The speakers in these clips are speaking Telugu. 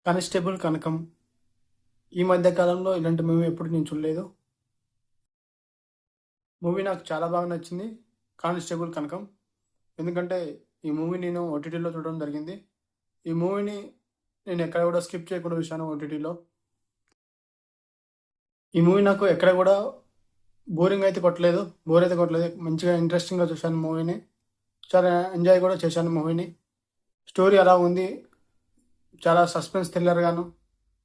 కానిస్టేబుల్ కనకం. ఈ మధ్య కాలంలో ఇలాంటి మూవీ ఎప్పుడు నేను చూడలేదు. మూవీ నాకు చాలా బాగా నచ్చింది. కానిస్టేబుల్ కనకం. ఎందుకంటే ఈ మూవీ నేను ఓటీటీలో చూడడం జరిగింది. ఈ మూవీని నేను ఎక్కడ కూడా స్కిప్ చేయకుండా చూశాను ఓటీటీలో. ఈ మూవీ నాకు ఎక్కడ కూడా బోరింగ్ అయితే కొట్టలేదు. బోర్ అయితే కొట్టలేదు. మంచిగా ఇంట్రెస్టింగ్గా చూశాను మూవీని. చాలా ఎంజాయ్ కూడా చేశాను మూవీని. స్టోరీ అలా ఉంది. చాలా సస్పెన్స్ థ్రిల్లర్ గాను,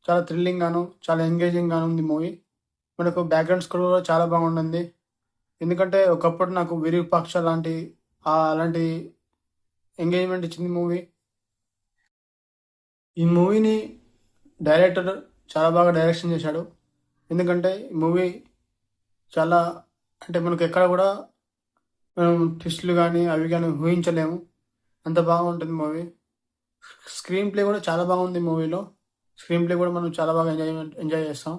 చాలా థ్రిల్లింగ్ గాను, చాలా ఎంగేజింగ్ గాను ఉంది మూవీ. మనకు బ్యాక్గ్రౌండ్ స్కోర్ కూడా చాలా బాగుంటుంది. ఎందుకంటే ఒకప్పుడు నాకు విరూపాక్ష లాంటి అలాంటి ఎంగేజ్మెంట్ ఇచ్చింది మూవీ. ఈ మూవీని డైరెక్టర్ చాలా బాగా డైరెక్షన్ చేశాడు. ఎందుకంటే ఈ మూవీ చాలా అంటే మనకు ఎక్కడ కూడా మనం ట్విస్టులు కానీ అవి కానీ ఊహించలేము. అంత బాగుంటుంది మూవీ. స్క్రీన్ ప్లే కూడా చాలా బాగుంది మూవీలో. స్క్రీన్ ప్లే కూడా మనం చాలా బాగా ఎంజాయ్ చేస్తాం.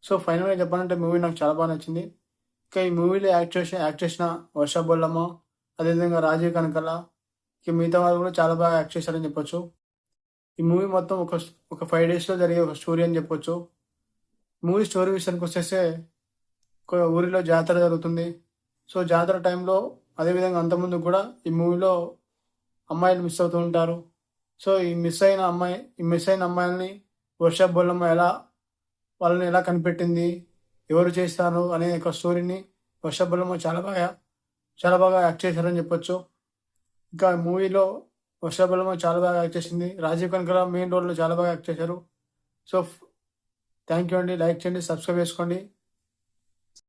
సో ఫైనల్గా చెప్పాలంటే మూవీ నాకు చాలా బాగా నచ్చింది. ఇంకా ఈ మూవీలో యాక్ట్ చేసిన వర్ష బొల్లమ్మ, అదేవిధంగా రాజీవ్ కనకల, ఇక మిగతా వాళ్ళు కూడా చాలా బాగా యాక్ట్ చేశారని చెప్పొచ్చు. ఈ మూవీ మొత్తం ఒక 5 డేస్లో జరిగే ఒక స్టోరీ అని చెప్పొచ్చు. మూవీ స్టోరీ విషయానికి వచ్చేస్తే ఒక ఊరిలో జాతర జరుగుతుంది. సో జాతర టైంలో అదేవిధంగా అంతకుముందు కూడా ఈ మూవీలో అమ్మాయిలు మిస్ అవుతూ ఉంటారు. సో ఈ మిస్ అయిన అమ్మాయిల్ని వర్ష బొల్లమ్మ వాళ్ళని ఎలా కనిపెట్టింది, ఎవరు చేస్తారు అనే ఒక స్టోరీని వర్ష బొల్లమ్మ చాలా బాగా యాక్ట్ చేశారని చెప్పొచ్చు. ఇంకా మూవీలో వర్ష బొల్లమ్మ చాలా బాగా యాక్ట్ చేసింది. రాజీవ్ కనకల మెయిన్ రోల్లో చాలా బాగా యాక్ట్ చేశారు. సో థ్యాంక్ యూ అండి. లైక్ చేయండి, సబ్స్క్రైబ్ చేసుకోండి.